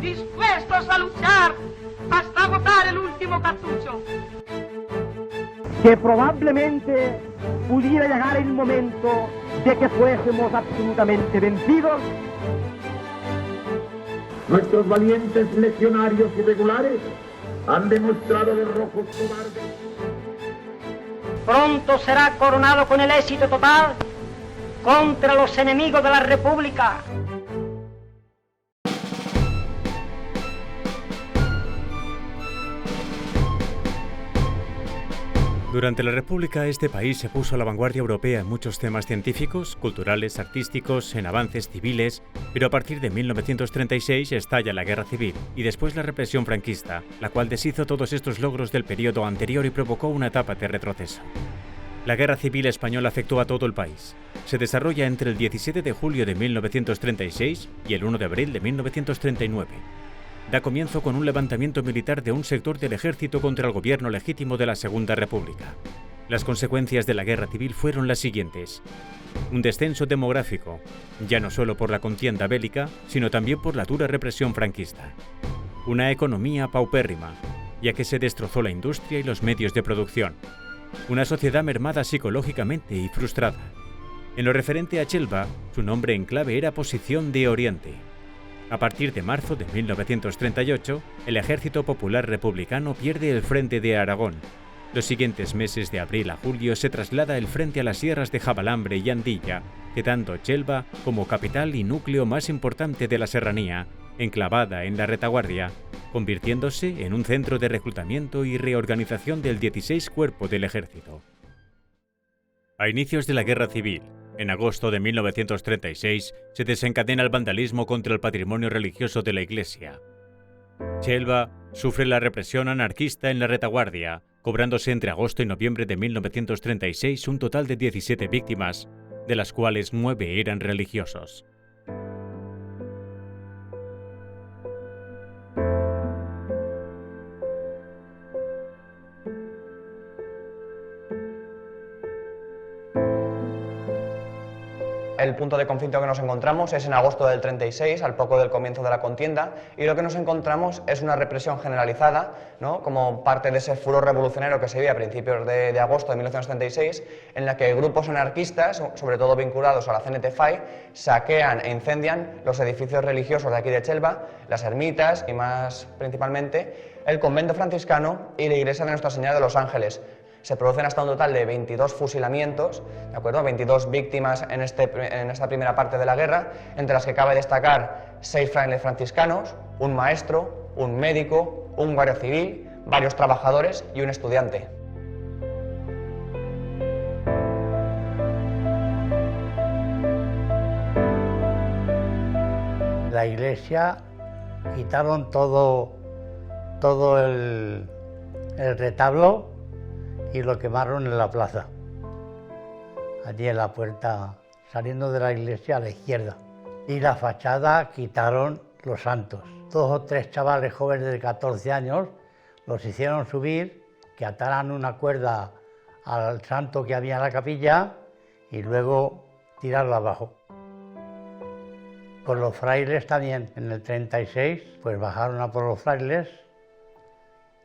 dispuestos a luchar hasta agotar el último cartucho. Que probablemente pudiera llegar el momento de que fuésemos absolutamente vencidos. Nuestros valientes legionarios irregulares han demostrado los rojos cobardes. Pronto será coronado con el éxito total contra los enemigos de la República. Durante la República, este país se puso a la vanguardia europea en muchos temas científicos, culturales, artísticos, en avances civiles, pero a partir de 1936 estalla la Guerra Civil y después la represión franquista, la cual deshizo todos estos logros del periodo anterior y provocó una etapa de retroceso. La Guerra Civil Española afectó a todo el país. Se desarrolla entre el 17 de julio de 1936 y el 1 de abril de 1939. Da comienzo con un levantamiento militar de un sector del ejército contra el gobierno legítimo de la Segunda República. Las consecuencias de la Guerra Civil fueron las siguientes: un descenso demográfico, ya no solo por la contienda bélica, sino también por la dura represión franquista. Una economía paupérrima, ya que se destrozó la industria y los medios de producción. Una sociedad mermada psicológicamente y frustrada. En lo referente a Chelva, su nombre en clave era Posición de Oriente. A partir de marzo de 1938, el Ejército Popular Republicano pierde el frente de Aragón. Los siguientes meses de abril a julio se traslada el frente a las sierras de Jabalambre y Andilla, quedando Chelva como capital y núcleo más importante de la serranía, enclavada en la retaguardia, convirtiéndose en un centro de reclutamiento y reorganización del 16 Cuerpo del Ejército. A inicios de la Guerra Civil, en agosto de 1936, se desencadena el vandalismo contra el patrimonio religioso de la Iglesia. Chelva sufre la represión anarquista en la retaguardia, cobrándose entre agosto y noviembre de 1936 un total de 17 víctimas, de las cuales 9 eran religiosos. El punto de conflicto que nos encontramos es en agosto del 36, al poco del comienzo de la contienda, y lo que nos encontramos es una represión generalizada, ¿no?, como parte de ese furor revolucionario que se vio a principios de agosto de 1936, en la que grupos anarquistas, sobre todo vinculados a la CNT-FAI, saquean e incendian los edificios religiosos de aquí de Chelva, las ermitas y más principalmente el convento franciscano y la iglesia de Nuestra Señora de los Ángeles. Se producen hasta un total de 22 fusilamientos, ¿de acuerdo? 22 víctimas en esta primera parte de la guerra, entre las que cabe destacar 6 frailes franciscanos, un maestro, un médico, un guardia civil, varios trabajadores y un estudiante. La iglesia quitaron todo el retablo y lo quemaron en la plaza, allí en la puerta, saliendo de la iglesia a la izquierda. Y la fachada quitaron los santos. 2 o 3 chavales jóvenes de 14 años los hicieron subir, que ataran una cuerda al santo que había en la capilla y luego tirarlo abajo. Con los frailes también, en el 36, pues bajaron a por los frailes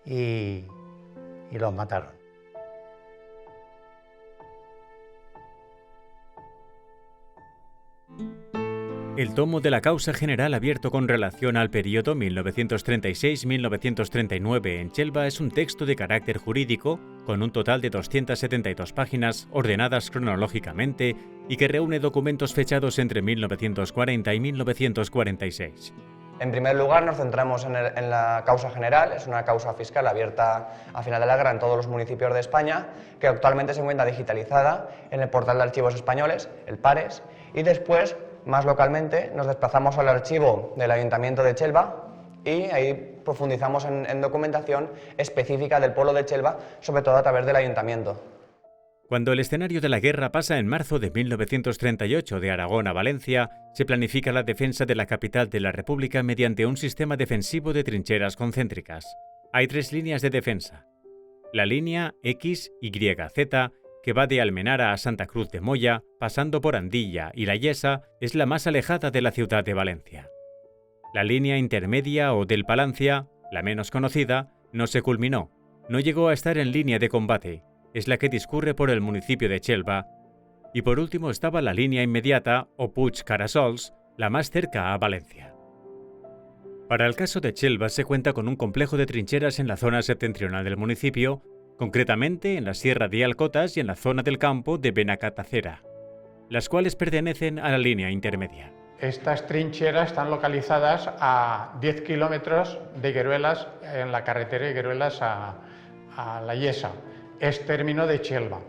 y los mataron. El tomo de la causa general abierto con relación al periodo 1936-1939 en Chelva es un texto de carácter jurídico con un total de 272 páginas ordenadas cronológicamente y que reúne documentos fechados entre 1940 y 1946. En primer lugar, nos centramos en la causa general. Es una causa fiscal abierta a final de la guerra en todos los municipios de España, que actualmente se encuentra digitalizada en el portal de archivos españoles, el PARES, y después, más localmente, nos desplazamos al archivo del Ayuntamiento de Chelva y ahí profundizamos en documentación específica del pueblo de Chelva, sobre todo a través del Ayuntamiento. Cuando el escenario de la guerra pasa en marzo de 1938 de Aragón a Valencia, se planifica la defensa de la capital de la República mediante un sistema defensivo de trincheras concéntricas. Hay 3 líneas de defensa. La línea X, Y, Z, que va de Almenara a Santa Cruz de Moya, pasando por Andilla y La Yesa, es la más alejada de la ciudad de Valencia. La línea intermedia o del Palancia, la menos conocida, no se culminó. No llegó a estar en línea de combate. Es la que discurre por el municipio de Xelva. Y por último estaba la línea inmediata, o Puig-Carasols, la más cerca a Valencia. Para el caso de Xelva se cuenta con un complejo de trincheras en la zona septentrional del municipio, concretamente en la Sierra de Alcotas y en la zona del campo de Benacatacera, las cuales pertenecen a la línea intermedia. Estas trincheras están localizadas a 10 kilómetros de Higueruelas, en la carretera de Higueruelas a La Yesa. Es término de Xelva.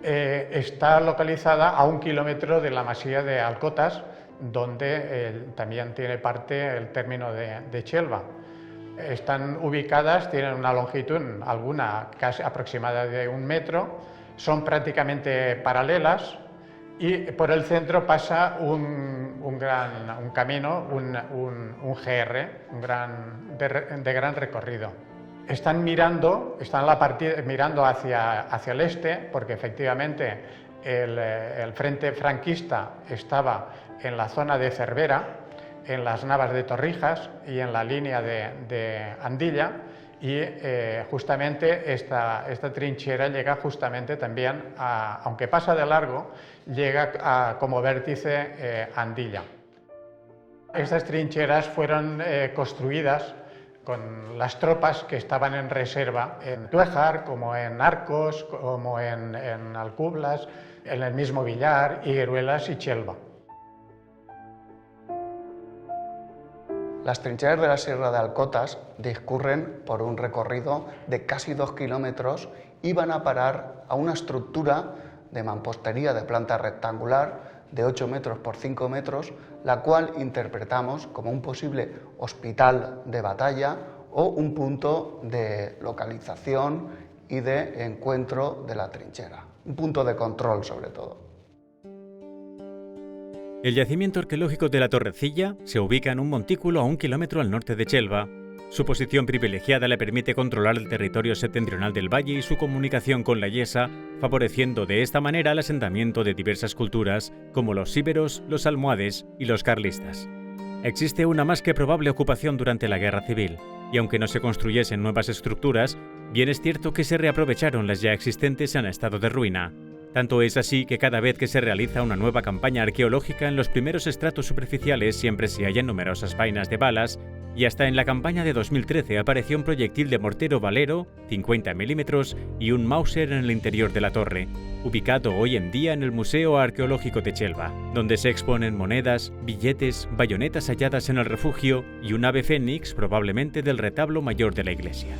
Está localizada a 1 kilómetro de la masía de Alcotas, donde también tiene parte el término de Xelva. Están ubicadas, tienen una longitud, alguna casi aproximada de 1 metro, son prácticamente paralelas y por el centro pasa un camino, un GR, de gran recorrido. Están mirando hacia el este, porque efectivamente el frente franquista estaba en la zona de Cervera, en las Navas de Torrijas y en la línea de Andilla, y justamente esta trinchera llega justamente también, aunque pasa de largo, llega como vértice Andilla. Estas trincheras fueron construidas con las tropas que estaban en reserva en Túejar, como en Arcos, como en Alcublas, en el mismo Villar, Higueruelas y Xelva. Las trincheras de la Sierra de Alcotas discurren por un recorrido de casi 2 kilómetros y van a parar a una estructura de mampostería de planta rectangular de 8 metros por 5 metros, la cual interpretamos como un posible hospital de batalla o un punto de localización y de encuentro de la trinchera, un punto de control sobre todo. El yacimiento arqueológico de la Torrecilla se ubica en un montículo a 1 kilómetro al norte de Xelva. Su posición privilegiada le permite controlar el territorio septentrional del valle y su comunicación con la Yesa, favoreciendo de esta manera el asentamiento de diversas culturas, como los íberos, los almohades y los carlistas. Existe una más que probable ocupación durante la Guerra Civil, y aunque no se construyesen nuevas estructuras, bien es cierto que se reaprovecharon las ya existentes en estado de ruina. Tanto es así que cada vez que se realiza una nueva campaña arqueológica en los primeros estratos superficiales siempre se hallan numerosas vainas de balas, y hasta en la campaña de 2013 apareció un proyectil de mortero Valero, 50 milímetros, y un Mauser en el interior de la torre, ubicado hoy en día en el Museo Arqueológico de Xelva, donde se exponen monedas, billetes, bayonetas halladas en el refugio y un ave fénix probablemente del retablo mayor de la iglesia.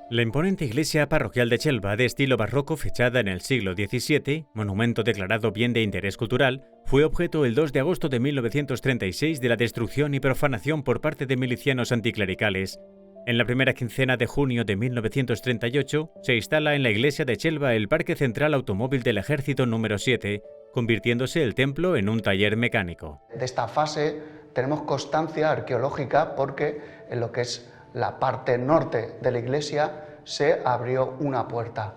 La imponente iglesia parroquial de Xelva, de estilo barroco fechada en el siglo XVII, monumento declarado bien de interés cultural, fue objeto el 2 de agosto de 1936 de la destrucción y profanación por parte de milicianos anticlericales. En la primera quincena de junio de 1938 se instala en la iglesia de Xelva el Parque Central Automóvil del Ejército número 7, convirtiéndose el templo en un taller mecánico. De esta fase tenemos constancia arqueológica porque en lo que es la parte norte de la iglesia se abrió una puerta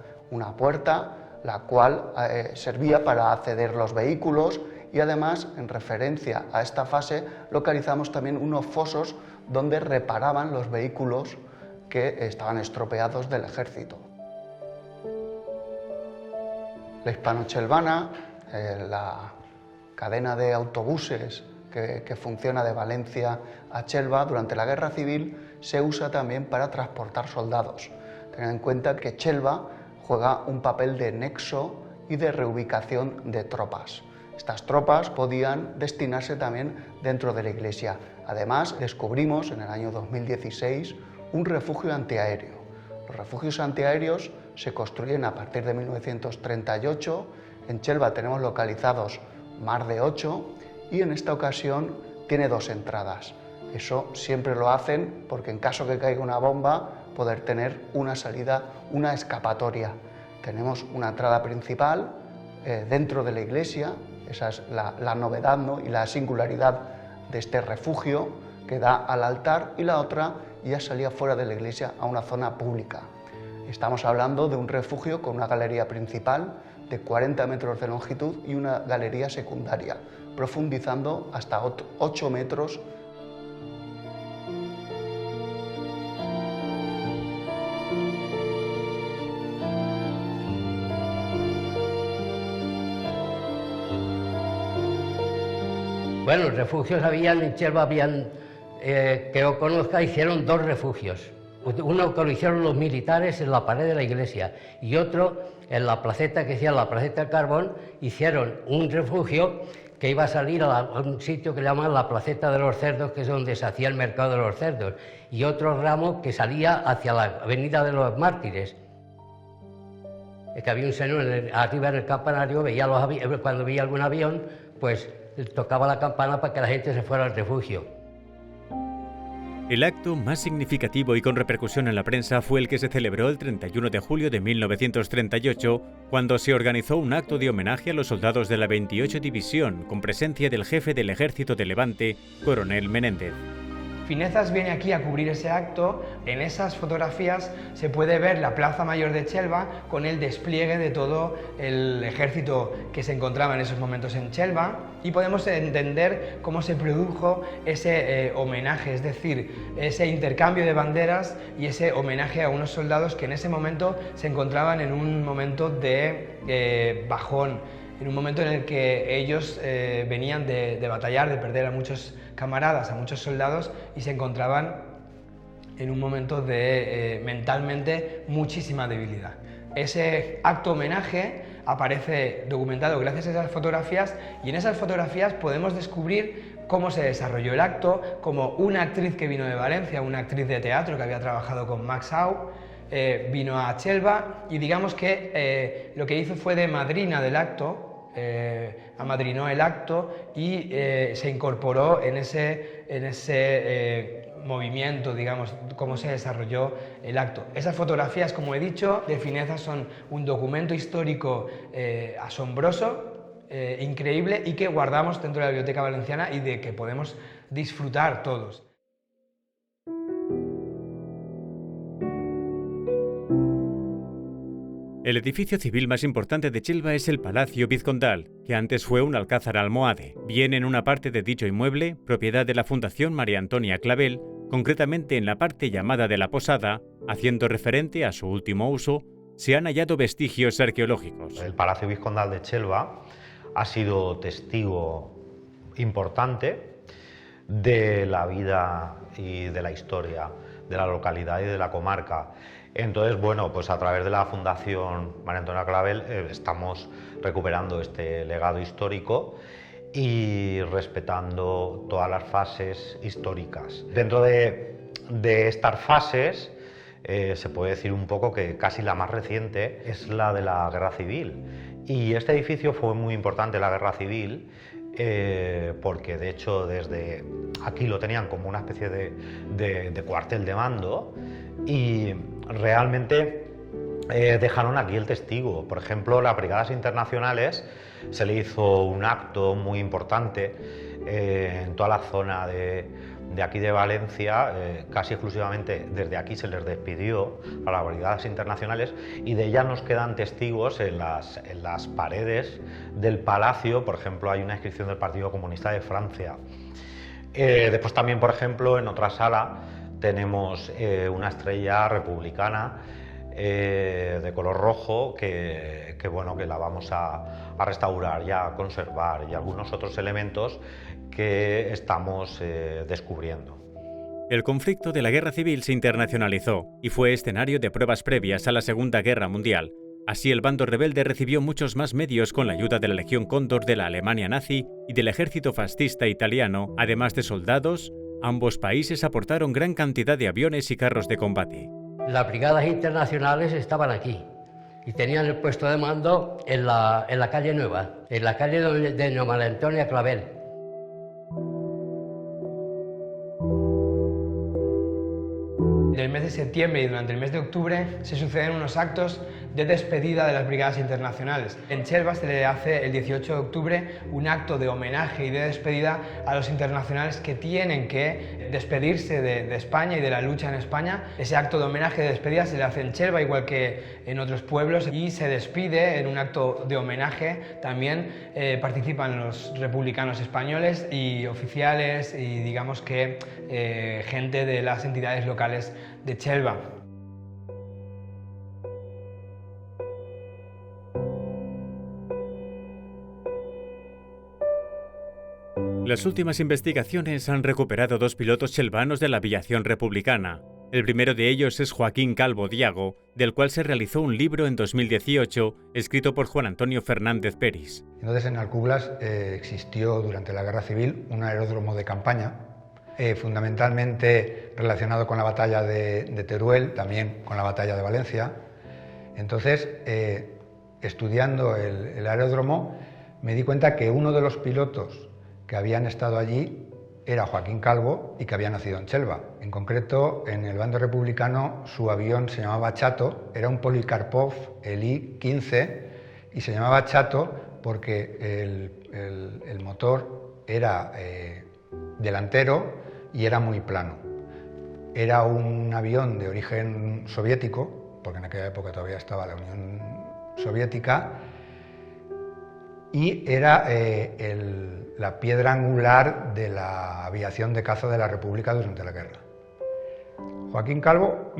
la cual servía para acceder los vehículos, y además, en referencia a esta fase, localizamos también unos fosos donde reparaban los vehículos que estaban estropeados del ejército. La hispano-chelvana, la cadena de autobuses que funciona de Valencia a Xelva durante la Guerra Civil, se usa también para transportar soldados. Tened en cuenta que Xelva juega un papel de nexo y de reubicación de tropas. Estas tropas podían destinarse también dentro de la iglesia. Además, descubrimos en el año 2016 un refugio antiaéreo. Los refugios antiaéreos se construyen a partir de 1938. En Xelva tenemos localizados más de 8 y en esta ocasión tiene 2 entradas. Eso siempre lo hacen porque en caso que caiga una bomba, poder tener una salida, una escapatoria. Tenemos una entrada principal dentro de la iglesia, esa es la novedad, ¿no?, y la singularidad de este refugio que da al altar, y la otra ya salía fuera de la iglesia a una zona pública. Estamos hablando de un refugio con una galería principal de 40 metros de longitud y una galería secundaria, profundizando hasta 8 metros. Bueno, refugios habían, en Chelva habían, que yo conozca, hicieron 2 refugios. Uno que lo hicieron los militares en la pared de la iglesia y otro en la placeta, que decía la placeta del Carbón, hicieron un refugio que iba a salir a un sitio que llaman la placeta de los cerdos, que es donde se hacía el mercado de los cerdos, y otro ramo que salía hacia la avenida de los Mártires. Es que había un señor arriba en el campanario, cuando veía algún avión, pues tocaba la campana para que la gente se fuera al refugio. El acto más significativo y con repercusión en la prensa fue el que se celebró el 31 de julio de 1938, cuando se organizó un acto de homenaje a los soldados de la 28 División, con presencia del jefe del Ejército de Levante, Coronel Menéndez. Finezas viene aquí a cubrir ese acto. En esas fotografías se puede ver la Plaza Mayor de Chelva con el despliegue de todo el ejército que se encontraba en esos momentos en Chelva, y podemos entender cómo se produjo ese homenaje, es decir, ese intercambio de banderas y ese homenaje a unos soldados que en ese momento se encontraban en un momento de bajón, en un momento en el que ellos venían de batallar, de perder a muchos camaradas, a muchos soldados, y se encontraban en un momento de mentalmente muchísima debilidad. Ese acto homenaje aparece documentado gracias a esas fotografías, y en esas fotografías podemos descubrir cómo se desarrolló el acto, como una actriz que vino de Valencia, una actriz de teatro que había trabajado con Max Au, vino a Chelva y digamos que lo que hizo fue de madrina del acto, amadrinó el acto y se incorporó en ese movimiento, digamos, cómo se desarrolló el acto. Esas fotografías, como he dicho, de Finezas son un documento histórico asombroso, increíble, y que guardamos dentro de la Biblioteca Valenciana y de que podemos disfrutar todos. El edificio civil más importante de Chelva es el Palacio Vizcondal, que antes fue un alcázar almohade. Bien en una parte de dicho inmueble, propiedad de la Fundación María Antonia Clavel, concretamente en la parte llamada de la Posada, haciendo referente a su último uso, se han hallado vestigios arqueológicos. El Palacio Vizcondal de Chelva ha sido testigo importante de la vida y de la historia de la localidad y de la comarca. Entonces, bueno, pues a través de la Fundación María Antonia Clavel estamos recuperando este legado histórico y respetando todas las fases históricas. Dentro de estas fases se puede decir un poco que casi la más reciente es la de la Guerra Civil. Y este edificio fue muy importante en la Guerra Civil porque de hecho desde aquí lo tenían como una especie de cuartel de mando y realmente dejaron aquí el testigo. Por ejemplo, las Brigadas Internacionales se le hizo un acto muy importante en toda la zona de aquí de Valencia, casi exclusivamente desde aquí se les despidió a las Brigadas Internacionales y de ellas nos quedan testigos en las paredes del palacio. Por ejemplo, hay una inscripción del Partido Comunista de Francia. Después también, por ejemplo, en otra sala tenemos una estrella republicana de color rojo que bueno, que la vamos a restaurar y a conservar, y algunos otros elementos que estamos descubriendo. El conflicto de la Guerra Civil se internacionalizó y fue escenario de pruebas previas a la Segunda Guerra Mundial. Así, el bando rebelde recibió muchos más medios con la ayuda de la Legión Cóndor de la Alemania nazi y del ejército fascista italiano. Además de soldados, ambos países aportaron gran cantidad de aviones y carros de combate. Las brigadas internacionales estaban aquí y tenían el puesto de mando en la calle Nueva, en la calle de María Antonia Clavel. En el mes de septiembre y durante el mes de octubre se suceden unos actos de despedida de las brigadas internacionales. En Chelva se le hace el 18 de octubre un acto de homenaje y de despedida a los internacionales que tienen que despedirse de España y de la lucha en España. Ese acto de homenaje y de despedida se le hace en Chelva, igual que en otros pueblos, y se despide en un acto de homenaje. También participan los republicanos españoles y oficiales y digamos que gente de las entidades locales de Chelva. Las últimas investigaciones han recuperado 2 pilotos chelvanos de la aviación republicana. El primero de ellos es Joaquín Calvo Diago, del cual se realizó un libro en 2018, escrito por Juan Antonio Fernández Peris. Entonces, en Alcublas existió durante la Guerra Civil un aeródromo de campaña, fundamentalmente relacionado con la batalla de Teruel, también con la batalla de Valencia. Entonces, estudiando el aeródromo, me di cuenta que uno de los pilotos que habían estado allí era Joaquín Calvo y que había nacido en Chelva. En concreto, en el bando republicano, su avión se llamaba Chato, era un Polikarpov, el I-15, y se llamaba Chato porque el motor era delantero y era muy plano. Era un avión de origen soviético, porque en aquella época todavía estaba la Unión Soviética, y era la piedra angular de la aviación de caza de la República durante la guerra. Joaquín Calvo,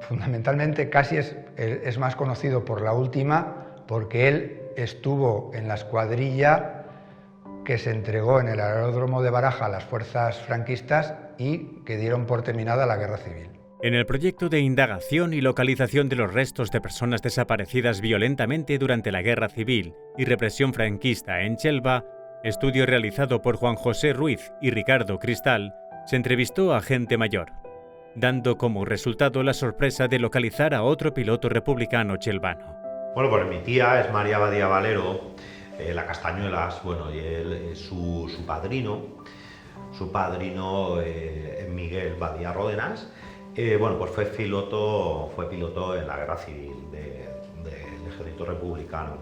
fundamentalmente, casi es más conocido por la última, porque él estuvo en la escuadrilla que se entregó en el aeródromo de Baraja a las fuerzas franquistas y que dieron por terminada la guerra civil. En el proyecto de indagación y localización de los restos de personas desaparecidas violentamente durante la Guerra Civil y represión franquista en Chelva, estudio realizado por Juan José Ruiz y Ricardo Cristal, se entrevistó a gente mayor, dando como resultado la sorpresa de localizar a otro piloto republicano chelvano. Bueno, pues mi tía es María Badía Valero, la Castañuelas, bueno, y él es su padrino es Miguel Badía Ródenas. Bueno, pues fue piloto en la Guerra Civil del Ejército Republicano.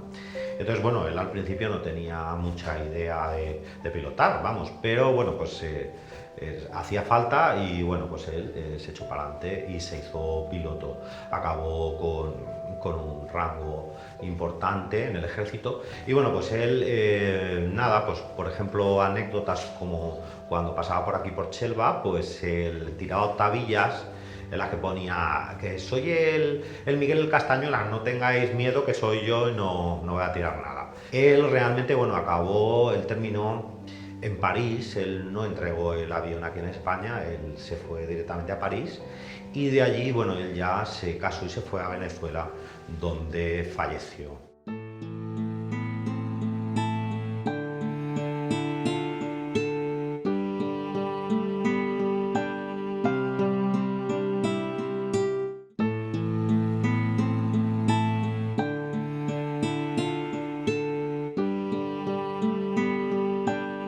Entonces, bueno, él al principio no tenía mucha idea de pilotar, vamos, pero bueno, pues hacía falta y bueno, pues él se echó para adelante y se hizo piloto. Acabó con un rango importante en el ejército y bueno, pues él, nada, pues por ejemplo, anécdotas como cuando pasaba por aquí por Chelva, pues él tiraba octavillas en las que ponía que soy el Miguel Castañuelas, no tengáis miedo que soy yo y no voy a tirar nada. Él realmente, bueno, él terminó en París, él no entregó el avión aquí en España, él se fue directamente a París y de allí, bueno, él ya se casó y se fue a Venezuela, donde falleció.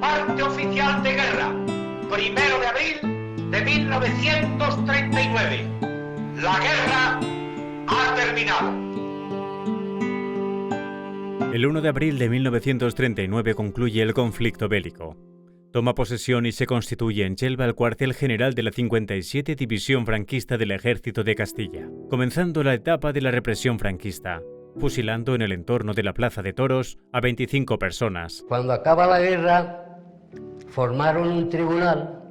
Parte oficial de guerra, 1 de abril de 1939. La guerra ha terminado. El 1 de abril de 1939 concluye el conflicto bélico. Toma posesión y se constituye en Chelva el cuartel general de la 57 División Franquista del Ejército de Castilla, comenzando la etapa de la represión franquista, fusilando en el entorno de la Plaza de Toros a 25 personas. Cuando acaba la guerra, formaron un tribunal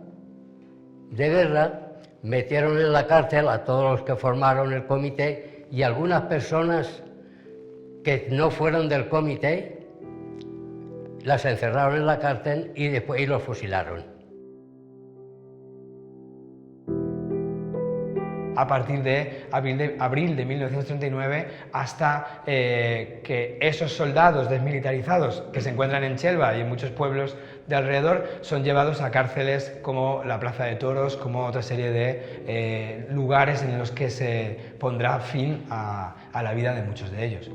de guerra, metieron en la cárcel a todos los que formaron el comité y algunas personas que no fueron del comité las encerraron en la cárcel y después los fusilaron. A partir de abril de 1939 hasta que esos soldados desmilitarizados que se encuentran en Chelva y en muchos pueblos de alrededor son llevados a cárceles como la Plaza de Toros, como otra serie de lugares en los que se pondrá fin a la vida de muchos de ellos.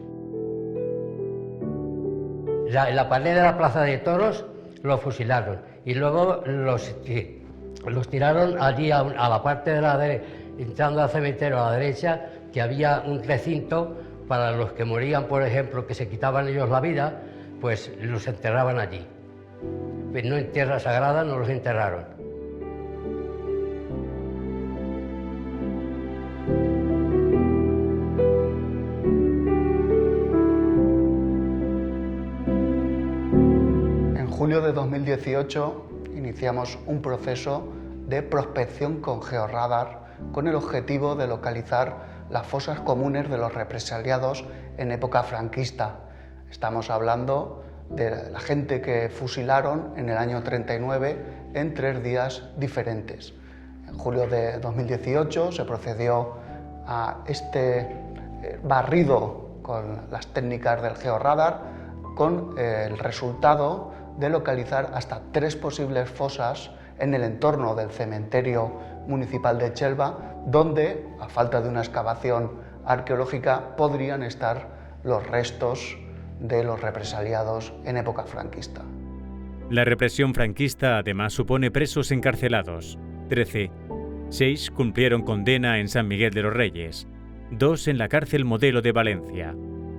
En la pared de la Plaza de Toros los fusilaron y luego los tiraron allí a la parte de la derecha, entrando al cementerio a la derecha, que había un recinto para los que morían, por ejemplo, que se quitaban ellos la vida, pues los enterraban allí. No en tierra sagrada, no los enterraron. En julio de 2018 iniciamos un proceso de prospección con georradar con el objetivo de localizar las fosas comunes de los represaliados en época franquista. Estamos hablando de la gente que fusilaron en el año 39 en 3 días diferentes. En julio de 2018 se procedió a este barrido con las técnicas del georradar con el resultado de localizar hasta 3 posibles fosas en el entorno del cementerio municipal de Chelva, donde, a falta de una excavación arqueológica, podrían estar los restos de los represaliados en época franquista. La represión franquista además supone presos encarcelados, 13. 6 cumplieron condena en San Miguel de los Reyes, 2 en la cárcel Modelo de Valencia,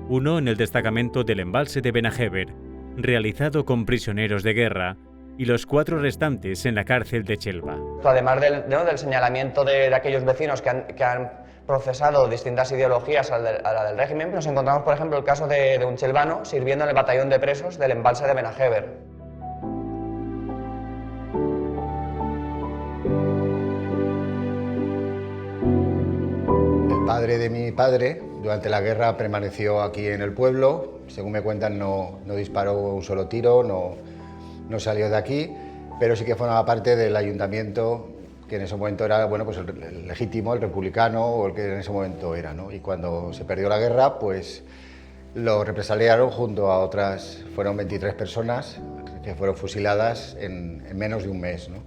1 en el destacamento del embalse de Benajever, realizado con prisioneros de guerra, y los 4 restantes en la cárcel de Chelva. Además del señalamiento de aquellos vecinos que han procesado distintas ideologías a la del régimen, nos encontramos, por ejemplo, el caso de un chelvano sirviendo en el batallón de presos del embalse de Benajever. El padre de mi padre, durante la guerra, permaneció aquí en el pueblo. Según me cuentan, no disparó un solo tiro, no salió de aquí, pero sí que formaba parte del ayuntamiento, que en ese momento era, bueno, pues el legítimo, el republicano, o el que en ese momento era, ¿no? Y cuando se perdió la guerra, pues lo represaliaron junto a otras, fueron 23 personas que fueron fusiladas en menos de un mes, ¿no?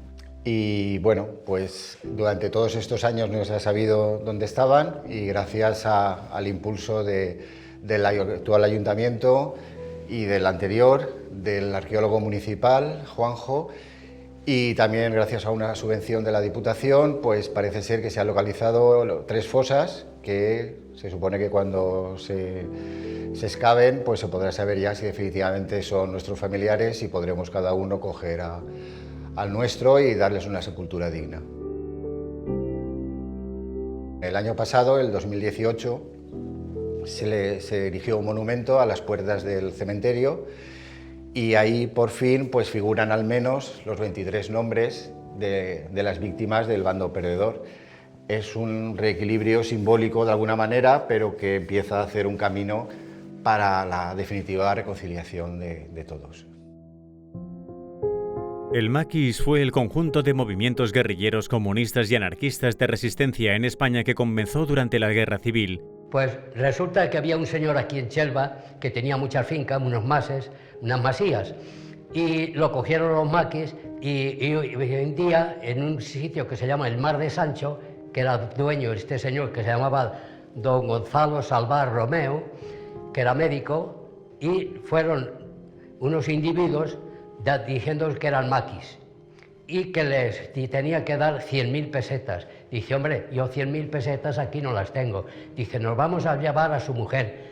Y bueno, pues durante todos estos años no se ha sabido dónde estaban, y gracias al impulso del actual ayuntamiento y del anterior, del arqueólogo municipal, Juanjo, y también gracias a una subvención de la Diputación, pues parece ser que se han localizado 3 fosas que se supone que cuando se excaven, pues se podrá saber ya si definitivamente son nuestros familiares y podremos cada uno coger al nuestro y darles una sepultura digna. El año pasado, el 2018, se erigió un monumento a las puertas del cementerio, y ahí por fin pues figuran al menos los 23 nombres de las víctimas del bando perdedor. Es un reequilibrio simbólico de alguna manera, pero que empieza a hacer un camino para la definitiva reconciliación de todos. El maquis fue el conjunto de movimientos guerrilleros comunistas y anarquistas de resistencia en España que comenzó durante la Guerra Civil. Pues resulta que había un señor aquí en Chelva que tenía muchas fincas, unos mases, unas masías, y lo cogieron los maquis y hoy en día en un sitio que se llama el Mar de Sancho, que era dueño este señor que se llamaba don Gonzalo Salvar Romeo, que era médico, y fueron unos individuos diciendo que eran maquis y que les tenía que dar 100.000 pesetas. Dice, hombre, yo 100.000 pesetas aquí no las tengo. Dice, nos vamos a llevar a su mujer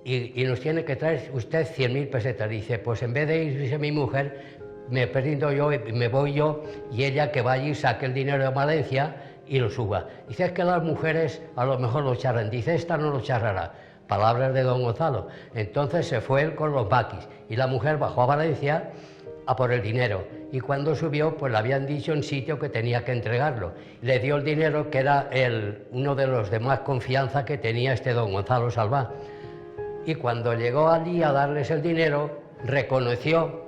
y nos tiene que traer usted 100.000 pesetas. Dice, pues en vez de irse mi mujer, me presento yo y me voy yo, y ella que vaya y saque el dinero de Valencia y lo suba. Dice, es que las mujeres a lo mejor lo charran. Dice, esta no lo charrará. Palabras de don Gonzalo. Entonces se fue él con los maquis y la mujer bajó a Valencia a por el dinero, y cuando subió pues le habían dicho en sitio que tenía que entregarlo. Le dio el dinero, que era uno de los de más confianza que tenía este don Gonzalo Salvá, y cuando llegó allí a darles el dinero reconoció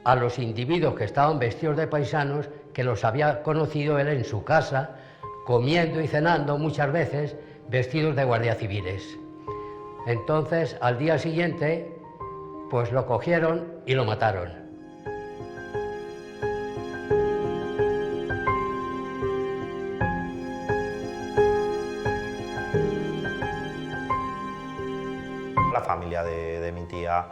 a los individuos que estaban vestidos de paisanos, que los había conocido él en su casa, comiendo y cenando muchas veces, vestidos de guardias civiles. Entonces, al día siguiente, pues lo cogieron y lo mataron. La familia de mi tía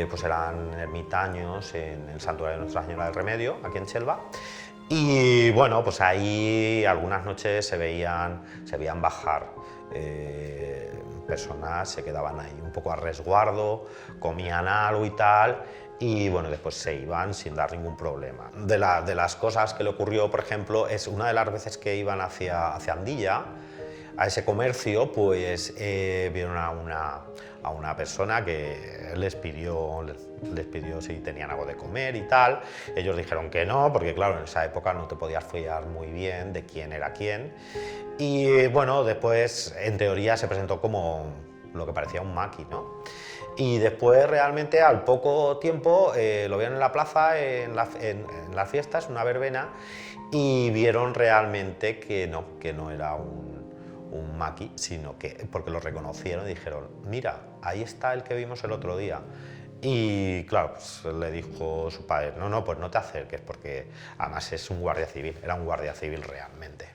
pues eran ermitaños en el santuario de Nuestra Señora del Remedio, aquí en Chelva. Y bueno, pues ahí algunas noches se veían bajar personas se quedaban ahí un poco a resguardo, comían algo y tal, y bueno, después se iban sin dar ningún problema. De las cosas que le ocurrió, por ejemplo, es una de las veces que iban hacia Andilla, a ese comercio, pues vieron a una persona que les pidió si tenían algo de comer y tal. Ellos dijeron que no, porque claro, en esa época no te podías fiar muy bien de quién era quién. Y bueno, después en teoría se presentó como lo que parecía un maqui, ¿no? Y después realmente al poco tiempo lo vieron en la plaza, en las fiestas, una verbena, y vieron realmente que no era un maqui, sino que porque lo reconocieron y dijeron, mira, ahí está el que vimos el otro día. Y claro, pues le dijo su padre, no, pues no te acerques, porque además es un guardia civil, era un guardia civil realmente.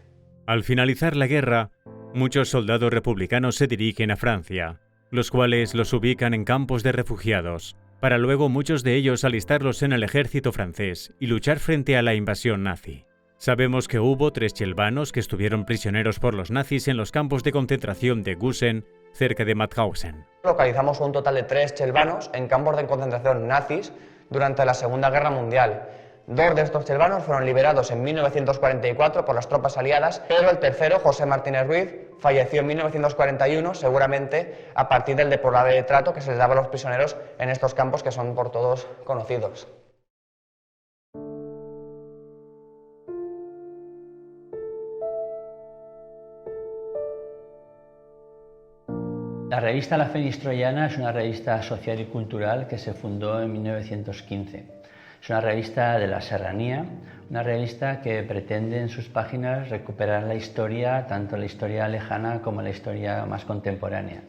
Al finalizar la guerra, muchos soldados republicanos se dirigen a Francia, los cuales los ubican en campos de refugiados, para luego muchos de ellos alistarlos en el ejército francés y luchar frente a la invasión nazi. Sabemos que hubo 3 chelvanos que estuvieron prisioneros por los nazis en los campos de concentración de Gusen, cerca de Mauthausen. Localizamos un total de 3 chelvanos en campos de concentración nazis durante la Segunda Guerra Mundial. 2 de estos chelvanos fueron liberados en 1944 por las tropas aliadas, pero el tercero, José Martínez Ruiz, falleció en 1941, seguramente a partir del deplorable de trato que se les daba a los prisioneros en estos campos que son por todos conocidos. La revista La Fénix Troyana es una revista social y cultural que se fundó en 1915. Es una revista de la serranía, una revista que pretende en sus páginas recuperar la historia, tanto la historia lejana como la historia más contemporánea.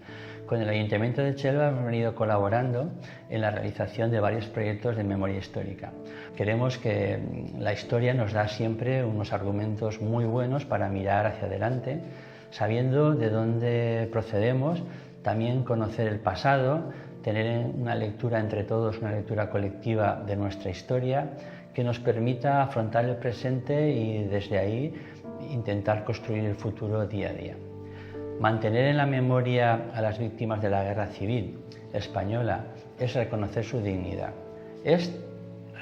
Con el Ayuntamiento de Chelva hemos venido colaborando en la realización de varios proyectos de memoria histórica. Queremos que la historia nos da siempre unos argumentos muy buenos para mirar hacia adelante, sabiendo de dónde procedemos, también conocer el pasado, tener una lectura entre todos, una lectura colectiva de nuestra historia que nos permita afrontar el presente y desde ahí intentar construir el futuro día a día. Mantener en la memoria a las víctimas de la guerra civil española es reconocer su dignidad, es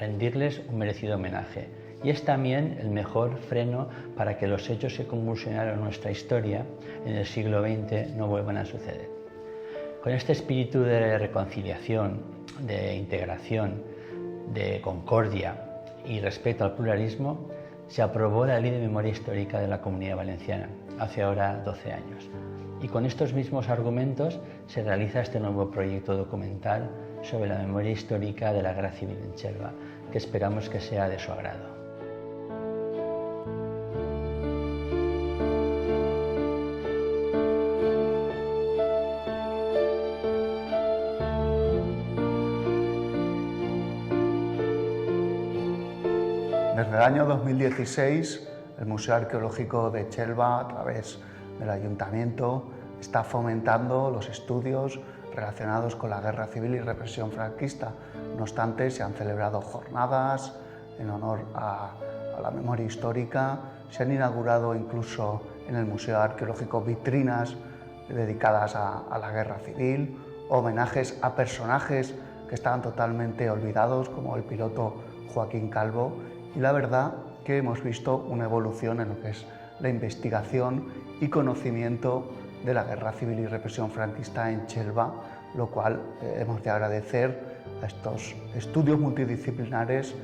rendirles un merecido homenaje y es también el mejor freno para que los hechos que convulsionaron nuestra historia en el siglo XX no vuelvan a suceder. Con este espíritu de reconciliación, de integración, de concordia y respeto al pluralismo, se aprobó la Ley de Memoria Histórica de la Comunidad Valenciana, hace ahora 12 años. Y con estos mismos argumentos se realiza este nuevo proyecto documental sobre la memoria histórica de la Guerra Civil en Chelva, que esperamos que sea de su agrado. Desde el año 2016, el Museo Arqueológico de Chelva, a través del Ayuntamiento, está fomentando los estudios relacionados con la Guerra Civil y represión franquista. No obstante, se han celebrado jornadas en honor a la memoria histórica, se han inaugurado incluso en el Museo Arqueológico vitrinas dedicadas a la Guerra Civil, homenajes a personajes que estaban totalmente olvidados, como el piloto Joaquín Calvo, y la verdad que hemos visto una evolución en lo que es la investigación y conocimiento de la Guerra Civil y represión franquista en Chelva, lo cual hemos de agradecer a estos estudios multidisciplinares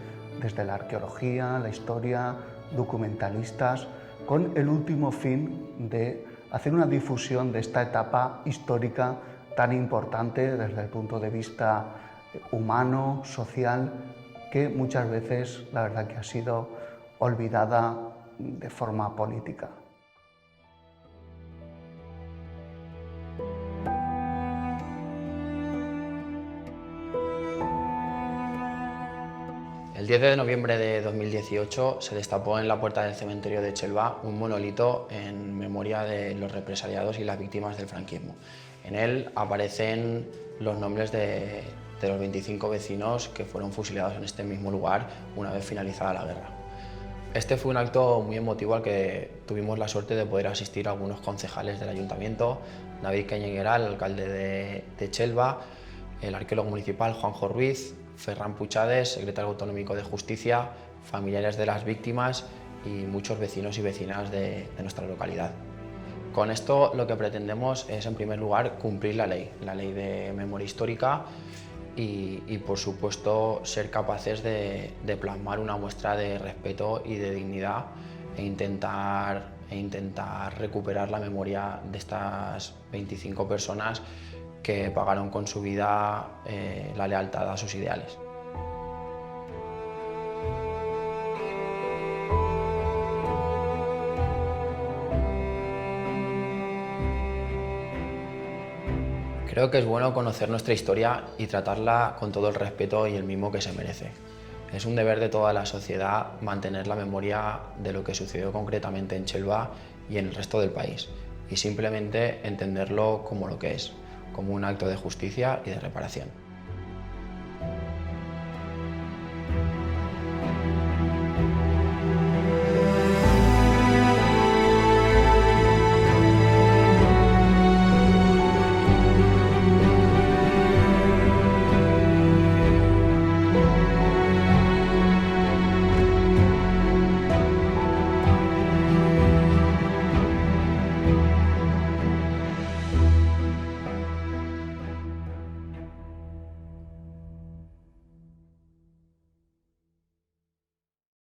desde la arqueología, la historia, documentalistas, con el último fin de hacer una difusión de esta etapa histórica tan importante desde el punto de vista humano, social, que muchas veces la verdad que ha sido olvidada de forma política. El 10 de noviembre de 2018 se destapó en la puerta del cementerio de Chelva un monolito en memoria de los represaliados y las víctimas del franquismo. En él aparecen los nombres de los 25 vecinos que fueron fusilados en este mismo lugar una vez finalizada la guerra. Este fue un acto muy emotivo al que tuvimos la suerte de poder asistir algunos concejales del ayuntamiento, David Cañiguera, el alcalde de Chelva, el arqueólogo municipal Juanjo Ruiz, Ferran Puchades, secretario autonómico de Justicia, familiares de las víctimas y muchos vecinos y vecinas de nuestra localidad. Con esto lo que pretendemos es, en primer lugar, cumplir la ley de memoria histórica y por supuesto, ser capaces de plasmar una muestra de respeto y de dignidad e intentar recuperar la memoria de estas 25 personas que pagaron con su vida la lealtad a sus ideales. Creo que es bueno conocer nuestra historia y tratarla con todo el respeto y el mimo que se merece. Es un deber de toda la sociedad mantener la memoria de lo que sucedió concretamente en Chelva y en el resto del país, y simplemente entenderlo como lo que es, como un acto de justicia y de reparación.